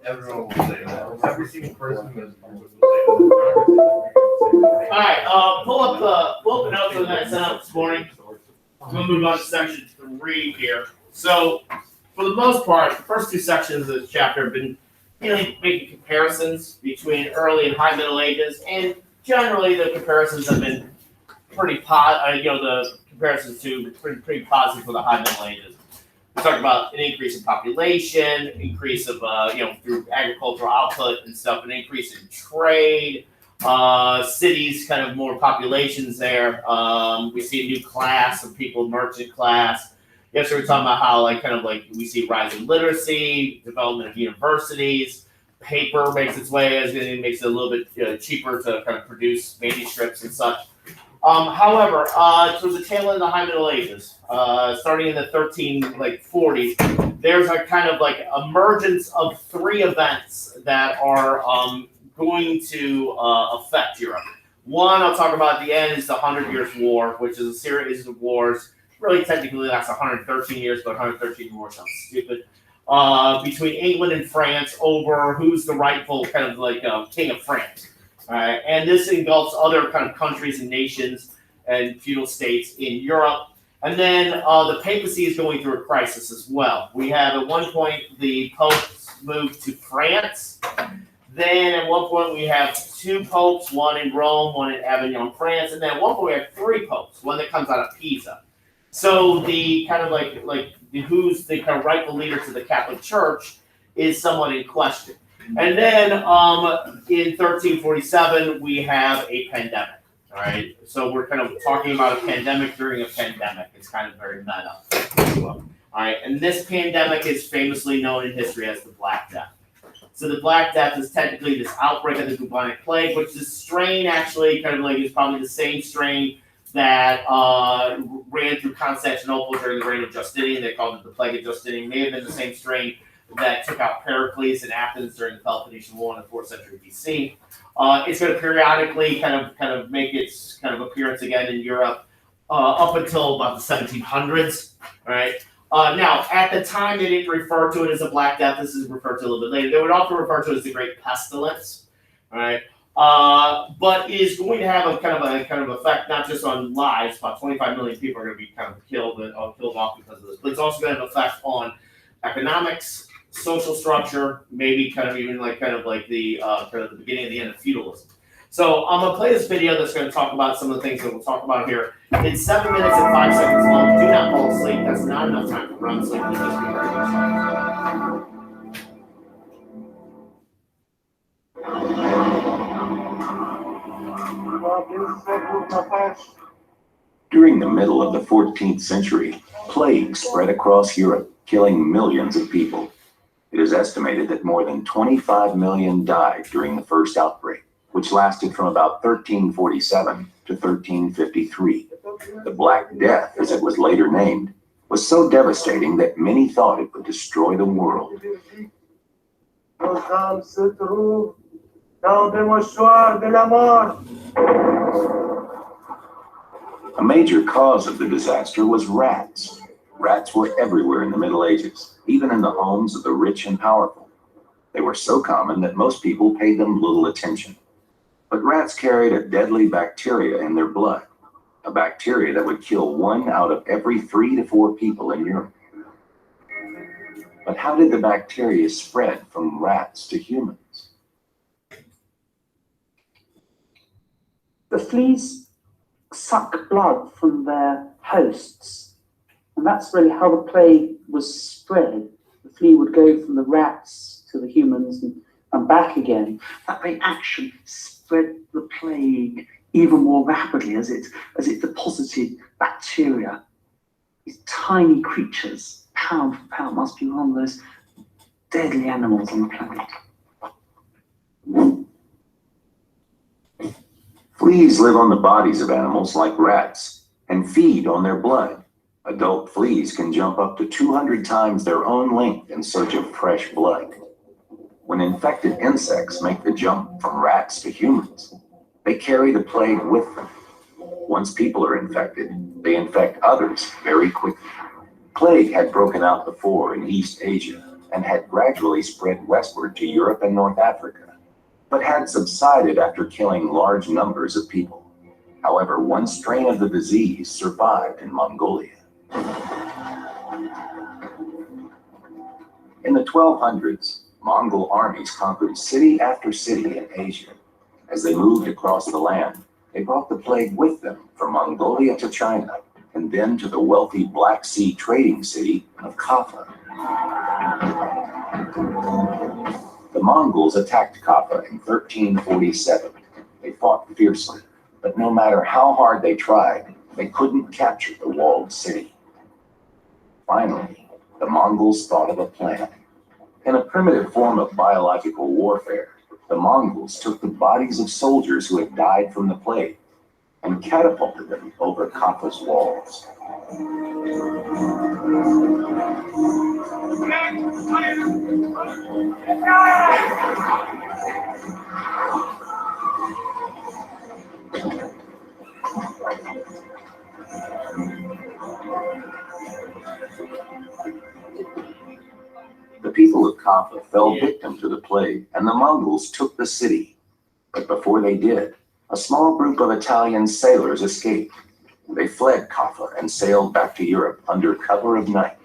Everyone will say that. Every single person will say that. All right, pull up the notes that I sent out this morning. I'm gonna move on to section 3 here. So, for the most part, the first 2 sections of this chapter have been making comparisons between early and high Middle Ages, and generally the comparisons have been pretty the comparisons to pretty positive for the high Middle Ages. We talked about an increase in population, increase of through agricultural output and stuff, an increase in trade. Cities, kind of more populations there. We see a new class of people, merchant class. Yesterday we were talking about how we see rising literacy, development of universities. Paper makes its way as it makes it a little bit cheaper to kind of produce manuscripts and such. However, towards the tail end of the High Middle Ages, starting in the 1340s, there's a kind of emergence of 3 events that are going to affect Europe. One I'll talk about at the end is the 100 Years' War, which is a series of wars. Really, technically, lasts 113 years, but 113 wars sounds stupid. Between England and France over who's the rightful kind of king of France. All right, and this engulfs other kind of countries and nations and feudal states in Europe. And then the papacy is going through a crisis as well. We have at one point the popes moved to France. Then at one point we have 2 popes, one in Rome, one in Avignon, France, and then at one point we have 3 popes, one that comes out of Pisa. So the kind of who's the kind of rightful leader to the Catholic Church is somewhat in question. And then in 1347 we have a pandemic. All right, so we're kind of talking about a pandemic during a pandemic. It's kind of very meta. All right, and this pandemic is famously known in history as the Black Death. So the Black Death is technically this outbreak of the bubonic plague, which is a strain actually is probably the same strain that ran through Constantinople during the reign of Justinian. They called it the Plague of Justinian. May have been the same strain that took out Pericles in Athens during the Peloponnesian War in the 4th century BC. It's going to periodically kind of make its kind of appearance again in Europe up until about the 1700s. All right. Now, at the time, they didn't refer to it as a Black Death. This is referred to a little bit later. They would often refer to it as the Great Pestilence. All right. But it is going to have a kind of effect not just on lives. About 25 million people are going to be kind of killed off because of this. But it's also going to have an effect on economics, social structure, maybe kind of the beginning and the end of feudalism. So I'm going to play this video that's going to talk about some of the things that we'll talk about here. It's 7 minutes and 5 seconds long. Do not fall asleep. That's not enough time for run sleep. During the middle of the 14th century, plague spread across Europe, killing millions of people. It is estimated that more than 25 million died during the first outbreak, which lasted from about 1347 to 1353. The Black Death, as it was later named, was so devastating that many thought it would destroy the world. A major cause of the disaster was rats. Rats were everywhere in the Middle Ages, even in the homes of the rich and powerful. They were so common that most people paid them little attention. But rats carried a deadly bacteria in their blood, a bacteria that would kill 1 out of every 3 to 4 people in Europe. But how did the bacteria spread from rats to humans? The fleas suck blood from their hosts, and that's really how the plague was spread. The flea would go from the rats to the humans and back again. That reaction spread the plague even more rapidly as it deposited bacteria. These tiny creatures, pound for pound, must be one of those deadly animals on the planet. Fleas live on the bodies of animals like rats and feed on their blood. Adult fleas can jump up to 200 times their own length in search of fresh blood. When infected insects make the jump from rats to humans, they carry the plague with them. Once people are infected, they infect others very quickly. Plague had broken out before in East Asia and had gradually spread westward to Europe and North Africa, but had subsided after killing large numbers of people. However, one strain of the disease survived in Mongolia. In the 1200s, Mongol armies conquered city after city in Asia. As they moved across the land, they brought the plague with them from Mongolia to China, and then to the wealthy Black Sea trading city of Kaffa. The Mongols attacked Kaffa in 1347. They fought fiercely, but no matter how hard they tried, they couldn't capture the walled city. Finally, the Mongols thought of a plan. In a primitive form of biological warfare, the Mongols took the bodies of soldiers who had died from the plague and catapulted them over Kaffa's walls. The people of Kaffa fell victim to the plague, and the Mongols took the city. But before they did, a small group of Italian sailors escaped. They fled Kaffa and sailed back to Europe under cover of night.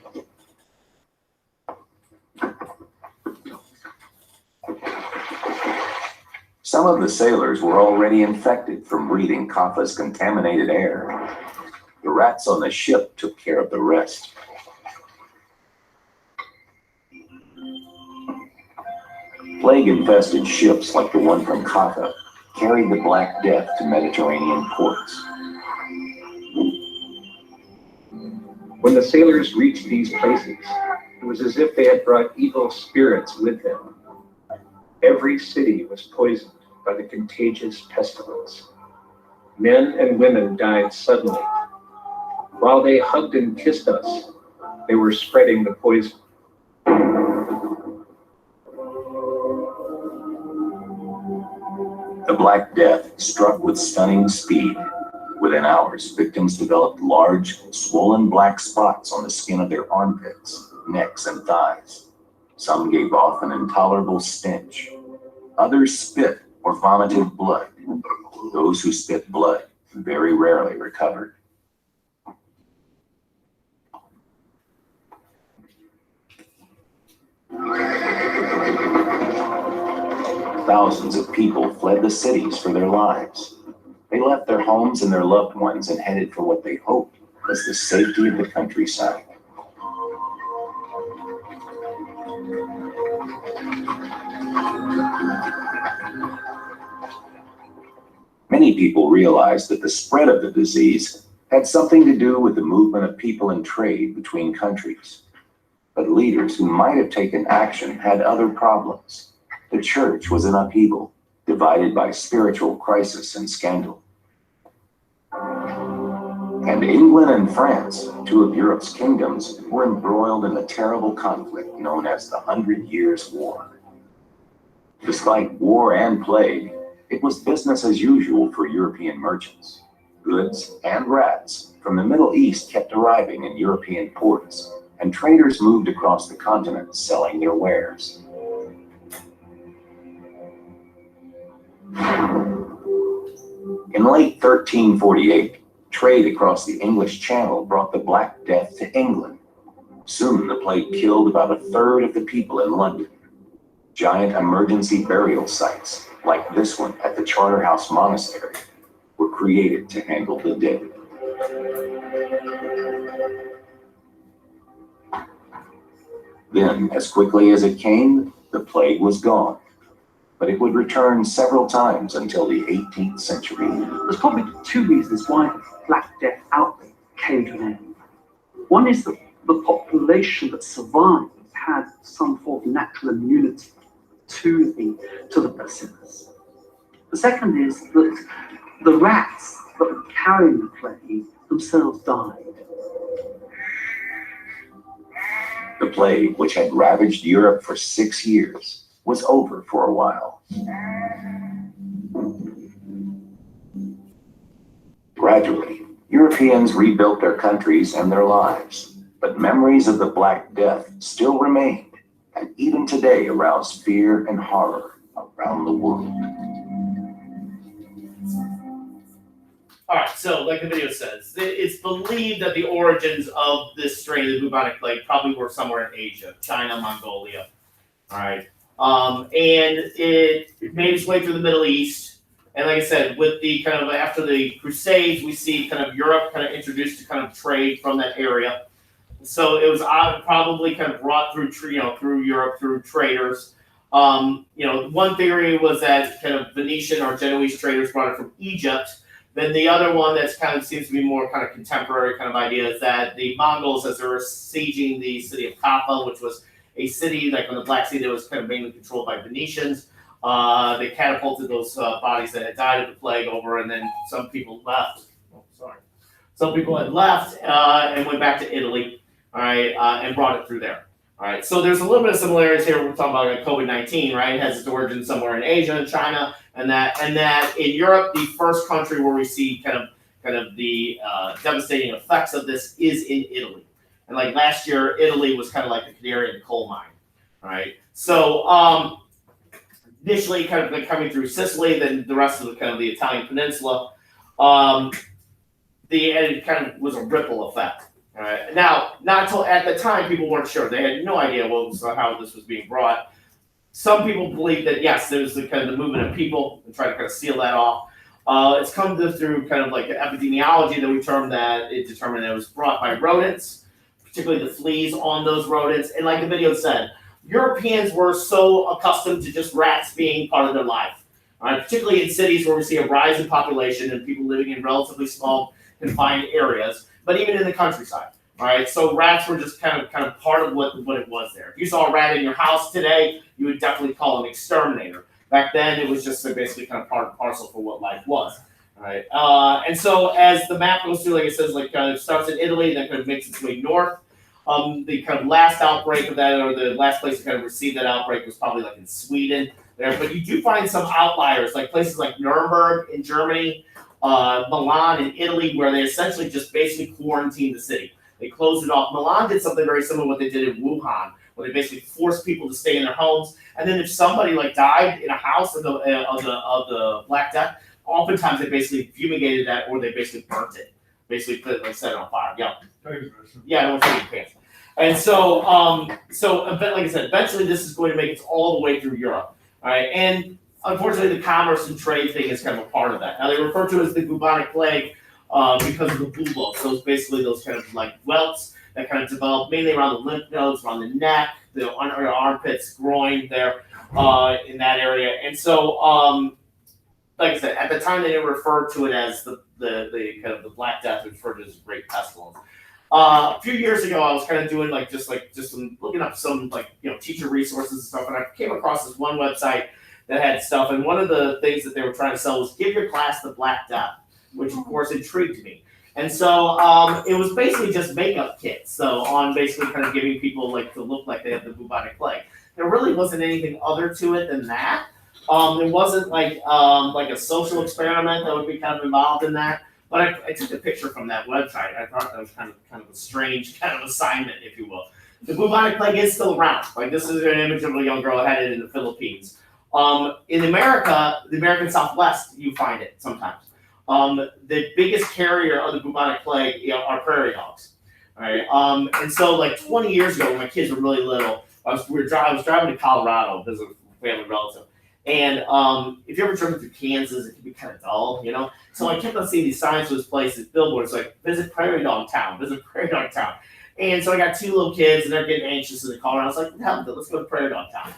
Some of the sailors were already infected from breathing Kaffa's contaminated air. The rats on the ship took care of the rest. Plague-infested ships like the one from Kaffa carried the Black Death to Mediterranean ports. When the sailors reached these places, it was as if they had brought evil spirits with them. Every city was poisoned by the contagious pestilence. Men and women died suddenly. While they hugged and kissed us, they were spreading the poison. The Black Death struck with stunning speed. Within hours, victims developed large, swollen black spots on the skin of their armpits, necks, and thighs. Some gave off an intolerable stench. Others spit or vomited blood. Those who spit blood very rarely recovered. Thousands of people fled the cities for their lives. They left their homes and their loved ones and headed for what they hoped was the safety of the countryside. Many people realized that the spread of the disease had something to do with the movement of people and trade between countries. But leaders who might have taken action had other problems. The church was in upheaval, divided by spiritual crisis and scandal. And England and France, two of Europe's kingdoms, were embroiled in the terrible conflict known as the 100 Years' War. Despite war and plague, it was business as usual for European merchants. Goods and rats from the Middle East kept arriving in European ports, and traders moved across the continent selling their wares. In late 1348, trade across the English Channel brought the Black Death to England. Soon the plague killed about a third of the people in London. Giant emergency burial sites, like this one at the Charterhouse Monastery, were created to handle the dead. Then, as quickly as it came, the plague was gone. But it would return several times until the 18th century. There's probably two reasons why the Black Death outbreak came to an end. One is that the population that survived had some form of natural immunity to the bacillus. The second is that the rats that were carrying the plague themselves died. The plague, which had ravaged Europe for 6 years, was over for a while. Gradually, Europeans rebuilt their countries and their lives, But memories of the Black Death still remained, and even today arouse fear and horror around the world. All right, so like the video says, it's believed that the origins of this strain, the bubonic plague, probably were somewhere in Asia, China, Mongolia. All right, and it made its way through the Middle East. And like I said, with the kind of after the Crusades, we see kind of Europe kind of introduced to kind of trade from that area. So it was probably kind of brought through, through Europe through traders. One theory was that kind of Venetian or Genoese traders brought it from Egypt. Then the other one that's kind of seems to be more kind of contemporary kind of idea is that the Mongols, as they were sieging the city of Kaffa, which was a city like on the Black Sea that was kind of mainly controlled by Venetians, they catapulted those bodies that had died of the plague over, and then some people left. Some people had left and went back to Italy, all right, and brought it through there. All right, so there's a little bit of similarities here. We're talking about like COVID-19, right? It has its origin somewhere in Asia and China, and that in Europe, the first country where we see kind of the devastating effects of this is in Italy. And like last year, Italy was kind of like the canary in the coal mine. All right, so initially kind of like coming through Sicily, then the rest of the kind of the Italian peninsula, it kind of was a ripple effect. All right. Now, not until at the time, people weren't sure. They had no idea how this was being brought. Some people believe that, yes, there's the kind of the movement of people and try to kind of seal that off. It's come through kind of like epidemiology that we determined that it was brought by rodents, particularly the fleas on those rodents. And like the video said, Europeans were so accustomed to just rats being part of their life, all right? Particularly in cities where we see a rise in population and people living in relatively small, confined areas. But even in the countryside, all right. So rats were just kind of part of what it was there. If you saw a rat in your house today, you would definitely call an exterminator. Back then, it was just basically kind of part and parcel for what life was, all right. And so as the map goes through, like it says, like kind of starts in Italy, then kind of makes its way north. The kind of last outbreak of that, or the last place to kind of receive that outbreak, was probably like in Sweden there. But you do find some outliers, like places like Nuremberg in Germany. Milan in Italy, where they essentially just basically quarantined the city. They closed it off. Milan did something very similar to what they did in Wuhan, where they basically forced people to stay in their homes. And then if somebody like died in a house of the Black Death, oftentimes they basically fumigated that, or they basically burnt it, basically set it on fire. Yeah, don't take your pants. And so, like I said, eventually this is going to make it all the way through Europe. All right, and unfortunately, the commerce and trade thing is kind of a part of that. Now, they refer to it as the bubonic plague because of the buboes. Those kind of like welts that kind of develop mainly around the lymph nodes, around the neck, the under armpits, groin there in that area. And so, like I said, at the time they didn't refer to it as the kind of the Black Death, they referred to it as Great Pestilence. A few years ago, I was kind of doing just looking up some teacher resources and stuff, and I came across this one website that had stuff, and one of the things that they were trying to sell was give your class the Black Death, which of course intrigued me. And so it was basically just makeup kits, so on basically kind of giving people to look like they have the bubonic plague. There really wasn't anything other to it than that. There wasn't like a social experiment that would be kind of involved in that. But I took a picture from that website. I thought that was kind of a strange kind of assignment, if you will. The bubonic plague is still around. Like this is an image of a young girl that had it in the Philippines. In America, the American Southwest, you find it sometimes. The biggest carrier of the bubonic plague are prairie dogs. All right. And so 20 years ago, when my kids were really little, I was driving to Colorado to visit a family relative. And if you're ever driven through Kansas, it can be kind of dull, So I kept on seeing these signs for this place, these billboards, like visit Prairie Dog Town, visit Prairie Dog Town. And so I got two little kids, and they're getting anxious in the car. And I was like, hell, let's go to Prairie Dog Town.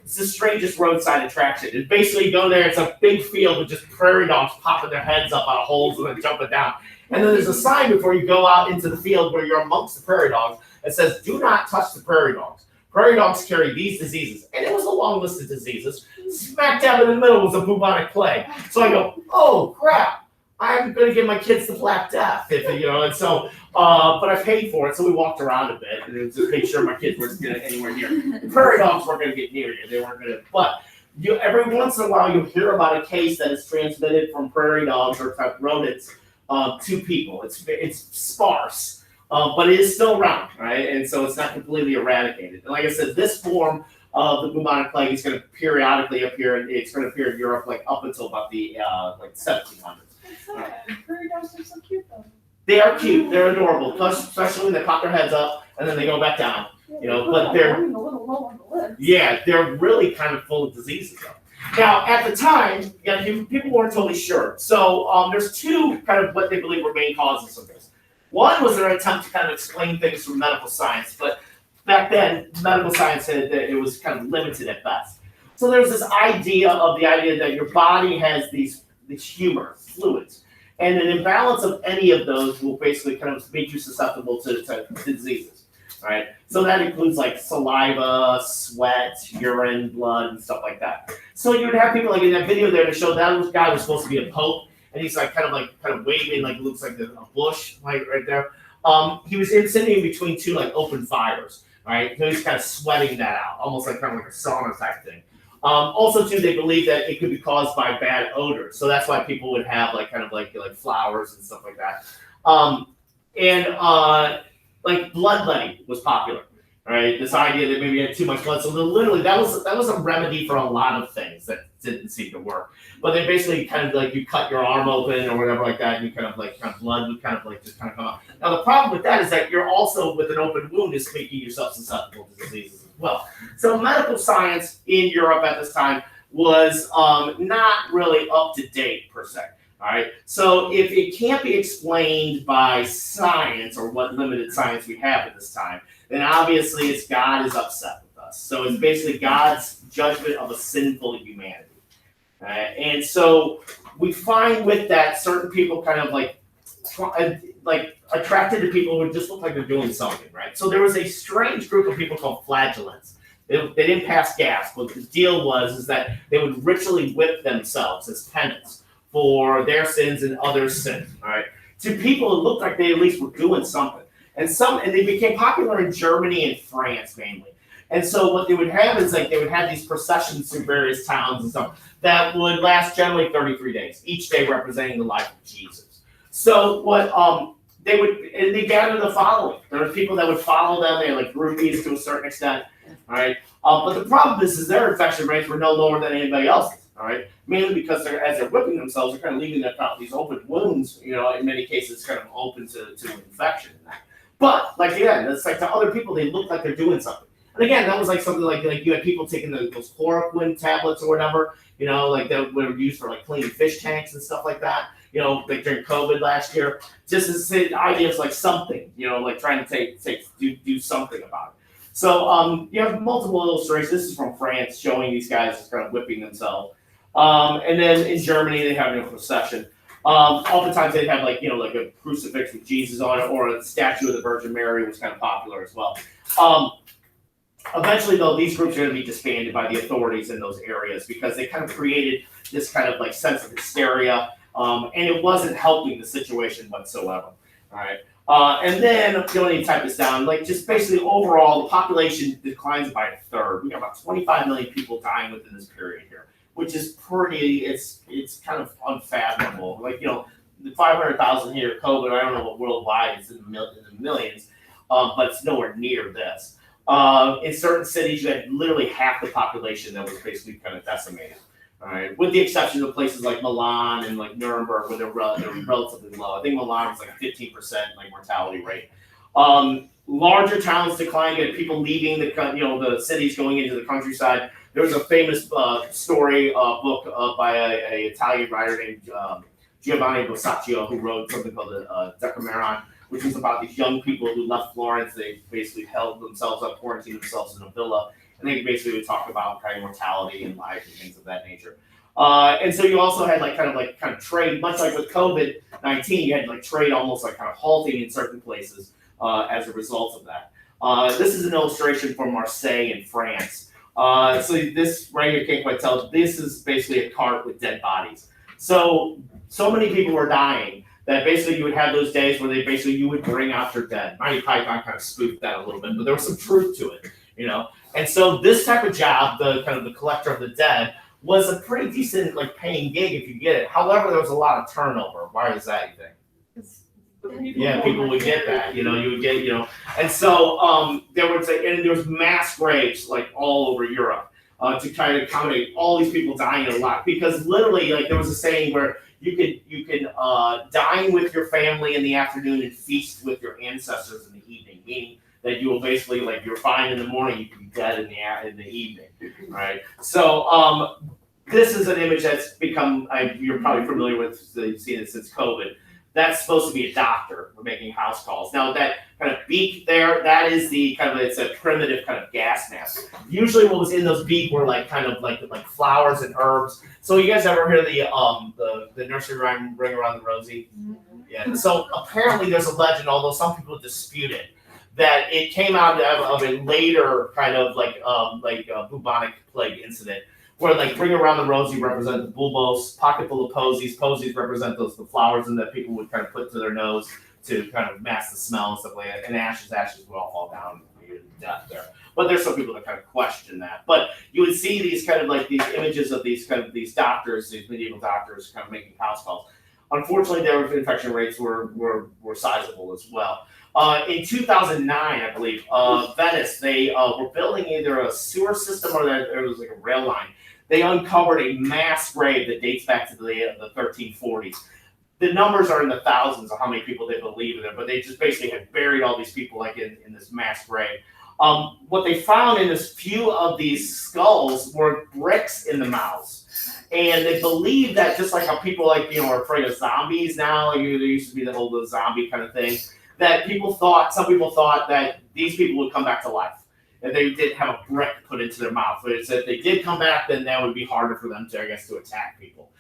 It's the strangest roadside attraction. And basically, you go there, it's a big field with just prairie dogs popping their heads up out of holes and then jumping down. And then there's a sign before you go out into the field where you're amongst the prairie dogs that says, do not touch the prairie dogs. Prairie dogs carry these diseases. And it was a long list of diseases. Smack dab in the middle was a bubonic plague. So I go, oh, crap. I'm going to give my kids the Black Death. And so, but I paid for it. So we walked around a bit and just made sure my kids weren't getting anywhere near. The prairie dogs weren't going to get near you. They weren't going to. But every once in a while, you'll hear about a case that is transmitted from prairie dogs or type rodents to people. It's sparse. but it is still around, right? And so it's not completely eradicated. And like I said, this form of the bubonic plague is going to periodically appear, and it's going to appear in Europe like up until about the like 1700s. Prairie dogs are so cute though. They are cute, they're adorable, plus especially when they pop their heads up and then they go back down. You know, but they're a little low on the list. Yeah, they're really kind of full of diseases though. Now, at the time, people weren't totally sure. So there's two kind of what they believe were main causes of this. One was their attempt to kind of explain things from medical science, but back then, medical science said that it was kind of limited at best. So there's this idea that your body has these humor, fluids, and an imbalance of any of those will basically kind of make you susceptible to diseases, right? So that includes like saliva, sweat, urine, blood, and stuff like that. So you would have people like in that video there to show that guy was supposed to be a pope, and he's like kind of waving like it looks like a bush like right there. He was sitting in between two like open fires, right? So he's kind of sweating that out, almost like kind of like a sauna type thing. Also, too, they believe that it could be caused by bad odors, so that's why people would have like kind of like flowers and stuff like that. Like bloodletting was popular, right? This idea that maybe you had too much blood. So literally, that was a remedy for a lot of things that didn't seem to work. But they basically kind of like you cut your arm open or whatever like that, and you kind of blood would kind of like just kind of come out. Now the problem with that is that you're also with an open wound is making yourself susceptible to diseases as well. So medical science in Europe at this time was not really up to date per se. All right. So if it can't be explained by science or what limited science we have at this time, then obviously it's God is upset with us. So it's basically God's judgment of a sinful humanity. And so we find with that certain people kind of like attracted to people who just look like they're doing something, right? So there was a strange group of people called flagellants. They didn't pass gas, but the deal was that they would ritually whip themselves as penance for their sins and others' sins, all right? To people, it looked like they at least were doing something. And they became popular in Germany and France mainly. And so what they would have is like they would have these processions through various towns and stuff that would last generally 33 days, each day representing the life of Jesus. So what they gathered the following. There were people that would follow them. They had like groupies to a certain extent, all right? But the problem is their infection rates were no lower than anybody else's. All right, mainly because as they're whipping themselves, they're kind of leaving these open wounds. You know, in many cases, kind of open to infection. But like again, it's like to other people, they look like they're doing something. And again, that was like something like you had people taking those chloroquine tablets or whatever. You know, like that were used for like cleaning fish tanks and stuff like that. You know, like during COVID last year, just as the idea is like something. You know, like trying to do something about it. So you have multiple illustrations. This is from France, showing these guys just kind of whipping themselves. And then in Germany, they have a procession. Oftentimes they'd have like a crucifix with Jesus on it, or a statue of the Virgin Mary was kind of popular as well. Eventually, though, these groups are going to be disbanded by the authorities in those areas because they kind of created this kind of like sense of hysteria, and it wasn't helping the situation whatsoever. All right. And then, if you don't need to type this down, like just basically overall, the population declines by a third. We got about 25 million people dying within this period here, which is it's kind of unfathomable. Like, the 500,000 here, COVID, I don't know what worldwide is in the millions, but it's nowhere near this. In certain cities, you had literally half the population that was basically kind of decimated. All right, with the exception of places like Milan and like Nuremberg, where they're relatively low. I think Milan was like 15% like mortality rate. Larger towns declined. You had people leaving the cities, going into the countryside. There was a famous story book by a Italian writer named Giovanni Boccaccio, who wrote something called the Decameron, which was about these young people who left Florence. They basically held themselves up, quarantined themselves in a villa. And they basically would talk about kind of mortality and life and things of that nature. And so you also had kind of trade, much like with COVID-19, you had like trade almost like kind of halting in certain places as a result of that. This is an illustration from Marseille in France. So this right here, can't quite tell. This is basically a cart with dead bodies. So many people were dying that basically you would have those days where you would bring out your dead. Monty Python kind of spoofed that a little bit, but there was some truth to it, And so this type of job, the collector of the dead, was a pretty decent paying gig if you get it. However, there was a lot of turnover. Why is that, you think? Because Yeah, people would get that, you would get, and so, there was mass graves like all over Europe, to kind of accommodate all these people dying a lot, because literally, like, there was a saying where you can dine with your family in the afternoon and feast with your ancestors in the evening, meaning that you will basically, like, you're fine in the morning, you can be dead in the evening, right? So, this is an image that's become, you're probably familiar with, so you've seen it since COVID. That's supposed to be a doctor making house calls. Now that kind of beak there, that is the kind of, it's a primitive kind of gas mask. Usually what was in those beak were like kind of like flowers and herbs. So you guys ever hear the nursery rhyme Ring Around the Rosie? Yeah. So apparently there's a legend, although some people dispute it, that it came out of a later kind of bubonic plague incident, where like Ring Around the Rosie represent the bulbos, pocket full of posies. Posies represent the flowers and that people would kind of put to their nose to kind of mask the smell and stuff like that. And ashes would all fall down to death there. But there's some people that kind of question that. But you would see these kind of like these images of these doctors, these medieval doctors kind of making house calls. Unfortunately, their infection rates were sizable as well. In 2009, I believe, Venice, they were building either a sewer system or there was like a rail line. They uncovered a mass grave that dates back to the 1340s. The numbers are in the thousands of how many people they believe in there, but they just basically had buried all these people like in this mass grave. What they found in this few of these skulls were bricks in the mouths. And they believe that just like how people are afraid of zombies now, there used to be the whole zombie kind of thing, that some people thought that these people would come back to life. If they didn't have a brick put into their mouth. But it's if they did come back, then that would be harder for them to, I guess, to attack people.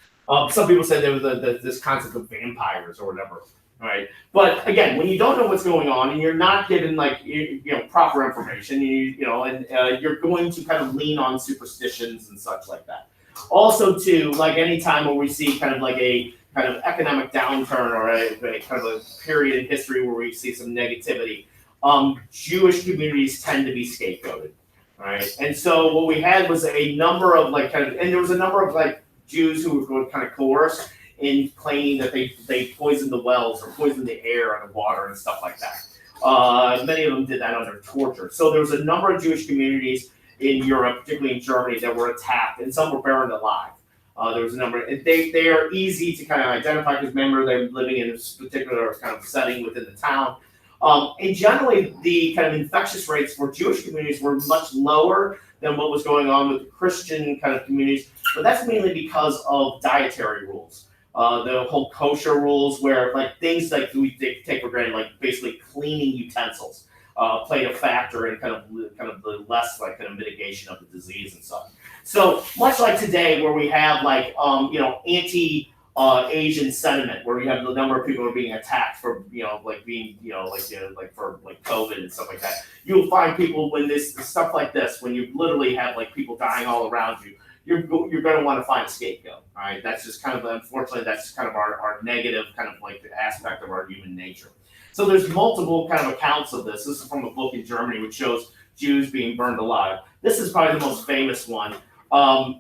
Some people said there was this concept of vampires or whatever, right? But again, when you don't know what's going on and you're not given proper information, you're going to kind of lean on superstitions and such like that. Also, too, like any time where we see kind of like a kind of economic downturn or a kind of a period in history where we see some negativity, Jewish communities tend to be scapegoated, right? And so what we had was a number of and there was a number of Jews who were kind of coerced in claiming that they poisoned the wells or poisoned the air and the water and stuff like that. Many of them did that under torture. So there was a number of Jewish communities in Europe, particularly in Germany, that were attacked, and some were burned alive. There was a number, and they are easy to kind of identify because remember they're living in this particular kind of setting within the town. And generally, the kind of infectious rates for Jewish communities were much lower than what was going on with the Christian kind of communities, but that's mainly because of dietary rules. The whole kosher rules, where things we take for granted, like basically cleaning utensils, played a factor in kind of the less kind of mitigation of the disease and stuff. So much like today, where we have anti Asian sentiment, where we have the number of people who are being attacked for being for COVID and stuff like that. You'll find people when this stuff like this, when you literally have people dying all around you, you're going to want to find a scapegoat. All right, that's just kind of unfortunately that's kind of our negative kind of aspect of our human nature. So there's multiple kind of accounts of this. This is from a book in Germany which shows Jews being burned alive. This is probably the most famous one.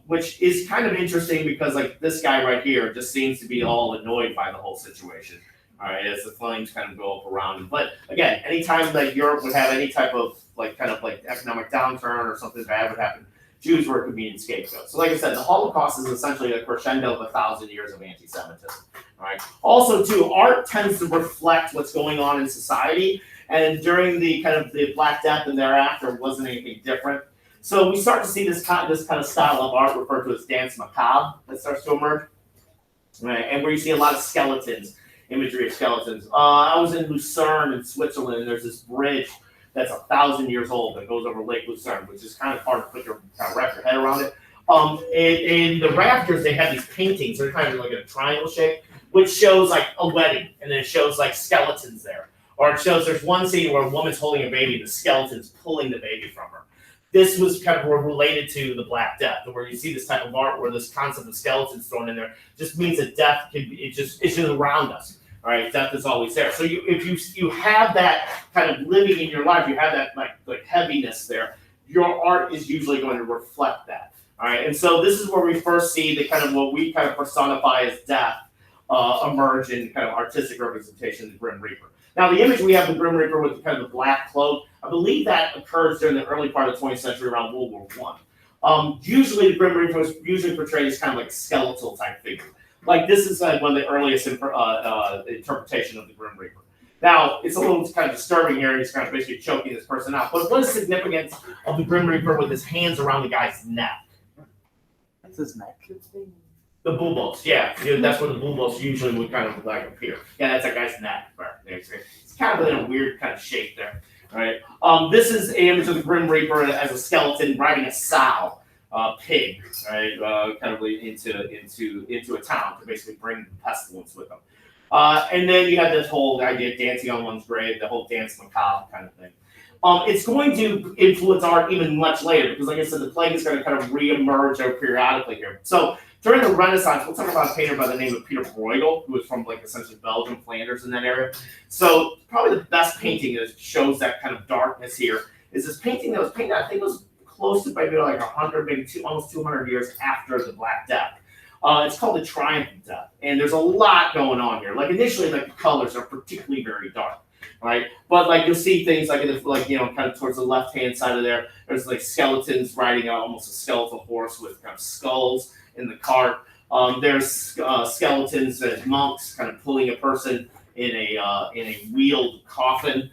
Which is kind of interesting because this guy right here just seems to be all annoyed by the whole situation. All right, as the flames kind of go up around him. But again, anytime Europe would have any type of economic downturn or something bad would happen, Jews were a convenient scapegoat. So like I said, the Holocaust is essentially a crescendo of 1,000 years of anti-Semitism. All right. Also, too, art tends to reflect what's going on in society, and during the kind of the Black Death and thereafter wasn't anything different. So we start to see this kind of style of art referred to as dance macabre that starts to emerge, right? And where you see a lot of skeletons, imagery of skeletons. I was in Lucerne in Switzerland, and there's this bridge that's 1,000 years old that goes over Lake Lucerne, which is kind of hard to wrap your head around it. In the rafters, they have these paintings. They're kind of like a triangle shape, which shows a wedding, and then it shows skeletons there. Or it shows there's one scene where a woman's holding a baby, and the skeleton's pulling the baby from her. This was kind of related to the Black Death, where you see this type of art where this concept of skeletons thrown in there just means that death it's just around us. All right, death is always there. So if you have that kind of living in your life, you have that heaviness there. Your art is usually going to reflect that. All right, and so this is where we first see the kind of what we kind of personify as death. emerge in kind of artistic representation of the Grim Reaper. Now, the image we have of the Grim Reaper with kind of the black cloak, I believe that occurs during the early part of the 20th century around World War I. Usually, the Grim Reaper was usually portrayed as kind of like skeletal type figure. Like this is like one of the earliest interpretation of the Grim Reaper. Now, it's a little kind of disturbing here. He's kind of basically choking this person out. But what is significance of the Grim Reaper with his hands around the guy's neck? That's his neck. The bulbos, yeah. That's where the bulbos usually would kind of like appear. Yeah, that's that guy's neck. It's kind of in a weird kind of shape there. Right. This is an image of the Grim Reaper as a skeleton riding a sow pig, right? Kind of into a town to basically bring the pestilence with them. And then you have this whole idea of dancing on one's grave, the whole dance macabre kind of thing. It's going to influence art even much later because, like I said, the plague is going to kind of reemerge periodically here. So during the Renaissance, we'll talk about a painter by the name of Peter Bruegel, who was from like essentially Belgium, Flanders, in that area. So probably the best painting that shows that kind of darkness here is this painting that was painted, I think it was close to maybe like 100, maybe almost 200 years after the Black Death. It's called The Triumph of Death, and there's a lot going on here. Like initially, like the colors are particularly very dark, right? But like you'll see things like kind of towards the left-hand side of there, there's like skeletons riding almost a skeletal horse with kind of skulls in the cart. There's skeletons as monks kind of pulling a person in a wheeled coffin.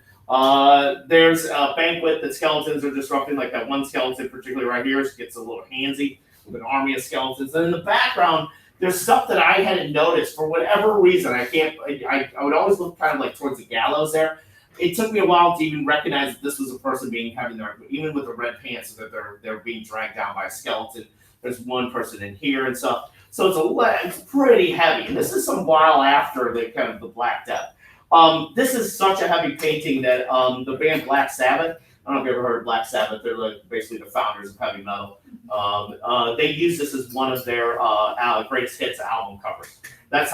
There's a banquet that skeletons are disrupting, like that one skeleton particularly right here gets a little handsy with an army of skeletons. And in the background, there's stuff that I hadn't noticed for whatever reason. I would always look kind of like towards the gallows there. It took me a while to even recognize that this was a person having their, even with the red pants, so that they're being dragged down by a skeleton. There's one person in here and stuff. So it's pretty heavy. And this is some while after the Black Death. This is such a heavy painting that the band Black Sabbath, I don't know if you ever heard of Black Sabbath, they're like basically the founders of heavy metal. They use this as one of their greatest hits album covers. That's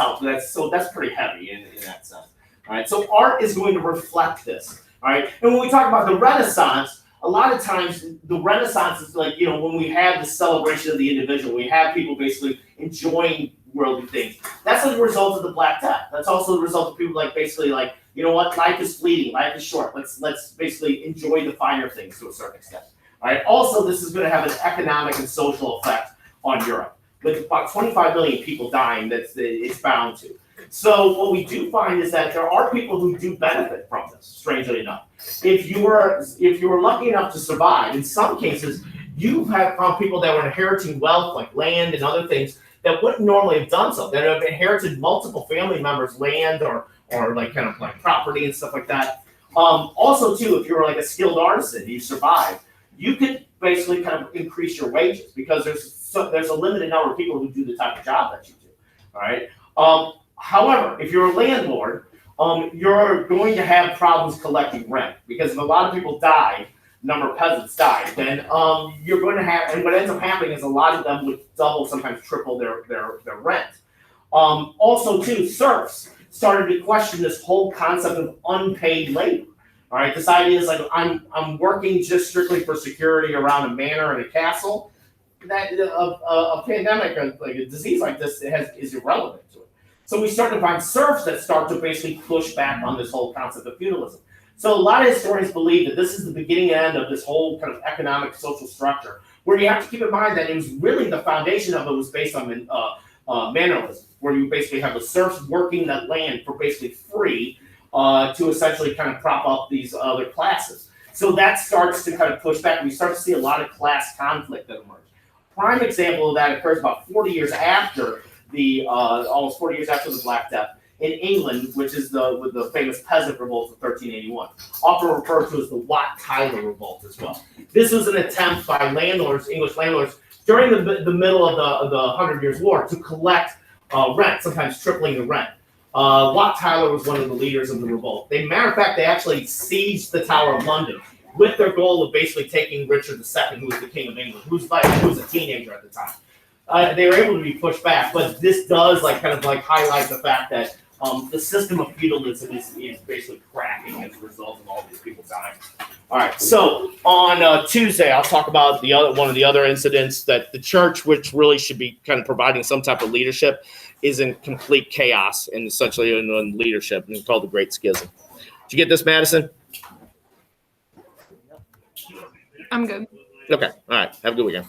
pretty heavy in that sense. All right, so art is going to reflect this. All right, and when we talk about the Renaissance, a lot of times the Renaissance is like, when we have the celebration of the individual, we have people basically enjoying worldly things. That's as a result of the Black Death. That's also the result of people basically you know what, life is fleeting, life is short. Let's basically enjoy the finer things to a certain extent. All right. Also, this is going to have an economic and social effect on Europe. With about 25 million people dying, it's bound to. So what we do find is that there are people who do benefit from this, strangely enough. If you were lucky enough to survive, in some cases, you have found people that were inheriting wealth like land and other things that wouldn't normally have done so, that have inherited multiple family members' land or like kind of like property and stuff like that. Also, too, if you were like a skilled artisan and you survived, you could basically kind of increase your wages because there's a limited number of people who do the type of job that you do. All right. However, if you're a landlord, you're going to have problems collecting rent because if a lot of people died, number of peasants died, then you're going to have, and what ends up happening is a lot of them would double, sometimes triple their rent. Also, too, serfs started to question this whole concept of unpaid labor. All right, this idea is like I'm working just strictly for security around a manor and a castle. That a pandemic or like a disease like this is irrelevant to it. So we start to find serfs that start to basically push back on this whole concept of feudalism. So a lot of historians believe that this is the beginning and end of this whole kind of economic social structure, where you have to keep in mind that it was really the foundation of it was based on manorialism, where you basically have the serfs working that land for basically free to essentially kind of prop up these other classes. So that starts to kind of push back. We start to see a lot of class conflict that emerge. Prime example of that occurs about 40 years after almost 40 years after the Black Death in England, which is the famous peasant revolt of 1381, often referred to as the Wat Tyler Revolt as well. This was an attempt by landlords, English landlords, during the middle of the 100 Years' War to collect rent, sometimes tripling the rent. Wat Tyler was one of the leaders of the revolt. Matter of fact, they actually sieged the Tower of London with their goal of basically taking Richard II, who was the King of England, who was a teenager at the time. They were able to be pushed back, but this does kind of highlight the fact that The system of feudalism is basically cracking as a result of all these people dying. All right, so on Tuesday, I'll talk about one of the other incidents that the church, which really should be kind of providing some type of leadership, is in complete chaos and essentially in leadership, and it's called the Great Schism. Did you get this, Madison? I'm good. Okay, all right. Have a good weekend.